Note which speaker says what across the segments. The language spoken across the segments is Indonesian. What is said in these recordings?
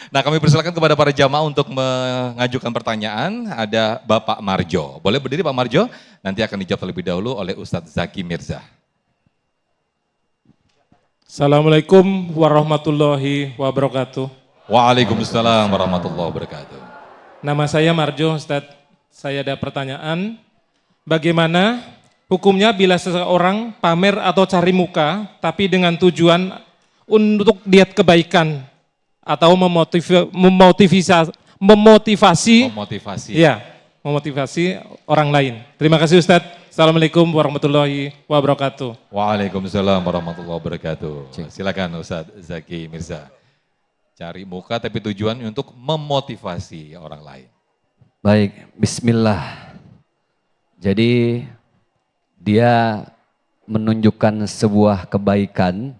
Speaker 1: Nah, kami persilakan kepada para jamaah untuk mengajukan pertanyaan. Ada Bapak Marjo. Boleh berdiri Pak Marjo? Nanti akan dijawab terlebih dahulu oleh Ustadz Zaki Mirza.
Speaker 2: Assalamualaikum warahmatullahi wabarakatuh.
Speaker 1: Waalaikumsalam warahmatullahi wabarakatuh.
Speaker 2: Nama saya Marjo, Ustadz. Saya ada pertanyaan. Bagaimana hukumnya bila seseorang pamer atau cari muka, tapi dengan tujuan untuk lihat kebaikan atau memotivasi orang lain. Terima kasih Ustadz. Assalamualaikum warahmatullahi wabarakatuh.
Speaker 1: Waalaikumsalam warahmatullahi wabarakatuh. Silakan Ustadz Zaki Mirza. Cari muka tapi tujuan untuk memotivasi orang lain.
Speaker 3: Baik, bismillah. Jadi dia menunjukkan sebuah kebaikan,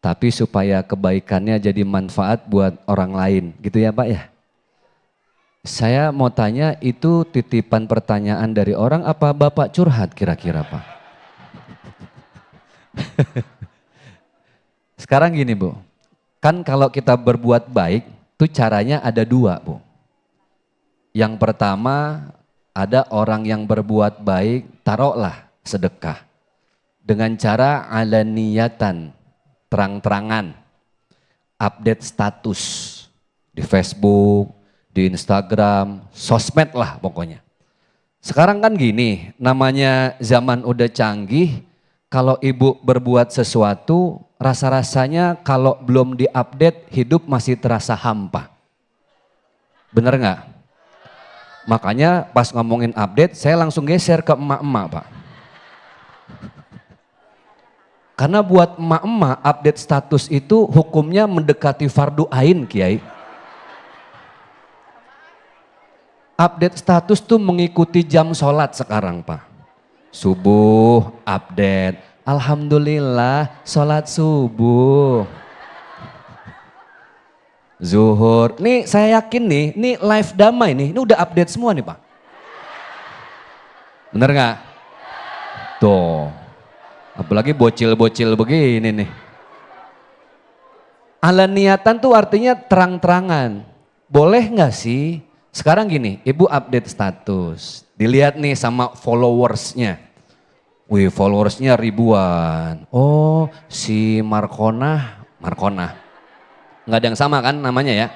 Speaker 3: tapi supaya kebaikannya jadi manfaat buat orang lain. Gitu ya Pak ya? Saya mau tanya, itu titipan pertanyaan dari orang apa Bapak curhat kira-kira Pak? Sekarang gini Bu, kan kalau kita berbuat baik, tuh caranya ada dua Bu. Yang pertama, ada orang yang berbuat baik, taruhlah sedekah. Dengan cara alaniyatan, terang-terangan, update status di Facebook, di Instagram, sosmed lah pokoknya. Sekarang kan gini, namanya zaman udah canggih, kalau ibu berbuat sesuatu, rasa-rasanya kalau belum diupdate, hidup masih terasa hampa. Bener nggak? Makanya pas ngomongin update, saya langsung geser ke emak-emak Pak. Karena buat emak-emak, update status itu hukumnya mendekati fardu ain Kiai. Update status tuh mengikuti jam sholat sekarang Pak. Subuh update, alhamdulillah sholat subuh. Zuhur, nih saya yakin nih live damai nih, ini udah update semua nih Pak. Bener gak? Tuh, apalagi bocil-bocil begini nih. Alaniatan tuh artinya terang-terangan. Boleh gak sih? Sekarang gini, ibu update status, dilihat nih sama followersnya. Wih, followersnya ribuan. Oh, si Markona. Nggak ada yang sama kan namanya ya.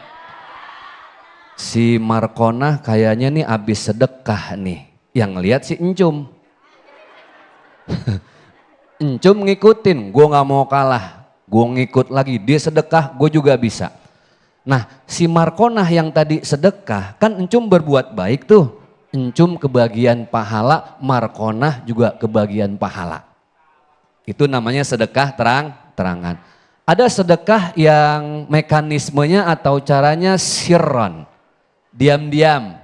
Speaker 3: Si Markona kayaknya nih abis sedekah nih. Yang lihat si Encum. Encum ngikutin, gue nggak mau kalah. Gue ngikut lagi, dia sedekah, gue juga bisa. Nah, si Markonah yang tadi sedekah, kan Encum berbuat baik tuh. Encum kebagian pahala, Markonah juga kebagian pahala. Itu namanya sedekah terang-terangan. Ada sedekah yang mekanismenya atau caranya sirron. Diam-diam.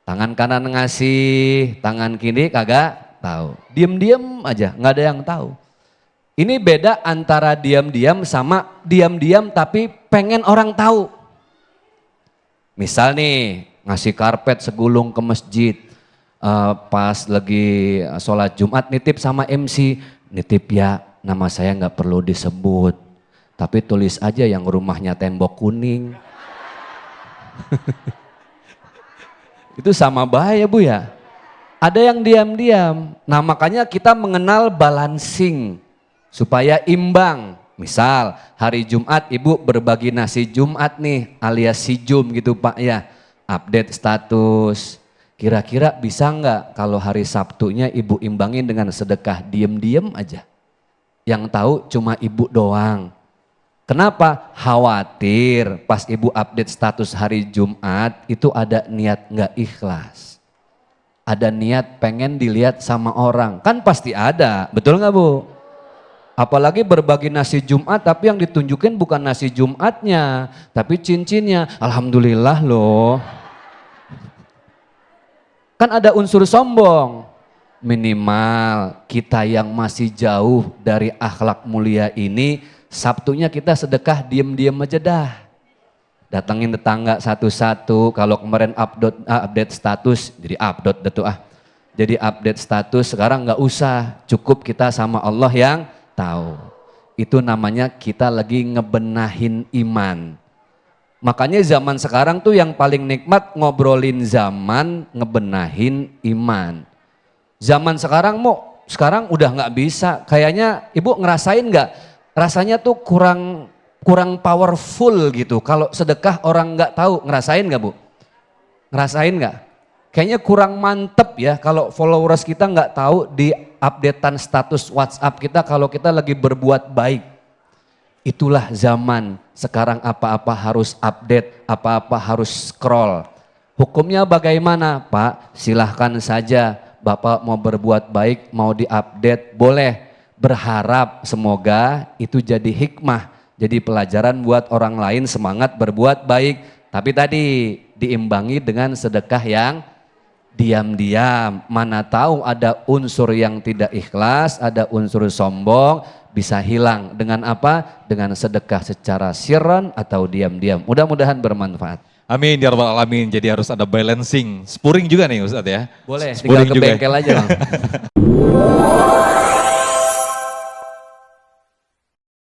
Speaker 3: Tangan kanan ngasih, tangan kiri kagak tahu. Diam-diam aja, nggak ada yang tahu. Ini beda antara diam-diam sama diam-diam tapi pengen orang tahu. Misal nih ngasih karpet segulung ke masjid, pas lagi sholat Jumat nitip sama MC, nitip ya nama saya nggak perlu disebut, tapi tulis aja yang rumahnya tembok kuning. Itu sama bahaya Bu ya. Ada yang diam-diam, nah makanya kita mengenal balancing. Supaya imbang, misal hari Jumat ibu berbagi nasi Jumat nih alias si Jum gitu Pak ya. Update status, kira-kira bisa nggak kalau hari Sabtunya ibu imbangin dengan sedekah diem-diem aja. Yang tahu cuma ibu doang. Kenapa? Khawatir pas ibu update status hari Jumat itu ada niat nggak ikhlas. Ada niat pengen dilihat sama orang, kan pasti ada, betul nggak Bu? Apalagi berbagi nasi Jumat tapi yang ditunjukin bukan nasi Jumatnya, tapi cincinnya. Alhamdulillah loh. Kan ada unsur sombong. Minimal kita yang masih jauh dari akhlak mulia ini, Sabtunya kita sedekah diem-diem aja dah. Datangin tetangga satu-satu, kalau kemarin update status, jadi Jadi update status sekarang nggak usah, cukup kita sama Allah yang tahu. itu namanya kita lagi ngebenahin iman. Makanya zaman sekarang tuh yang paling nikmat ngobrolin zaman ngebenahin iman. Zaman sekarang udah nggak bisa. Kayaknya ibu ngerasain nggak? Rasanya tuh kurang powerful gitu. Kalau sedekah orang nggak tahu, ngerasain nggak bu? Ngerasain nggak? Kayaknya kurang mantep ya kalau followers kita nggak tahu di updatean status WhatsApp kita kalau kita lagi berbuat baik. Itulah zaman sekarang, apa-apa harus update, apa-apa harus scroll. Hukumnya bagaimana Pak? Silahkan saja, Bapak mau berbuat baik, mau diupdate, boleh. Berharap semoga itu jadi hikmah, jadi pelajaran buat orang lain semangat berbuat baik. Tapi tadi diimbangi dengan sedekah yang diam-diam. Mana tahu ada unsur yang tidak ikhlas, ada unsur sombong, bisa hilang. Dengan apa? Dengan sedekah secara sirran atau diam-diam. Mudah-mudahan bermanfaat.
Speaker 1: Amin ya rabbal alamin. Jadi harus ada balancing. Spuring juga nih Ustadz ya.
Speaker 3: Boleh, tinggal
Speaker 1: Spuring
Speaker 3: ke
Speaker 1: juga.
Speaker 3: bengkel aja Bang.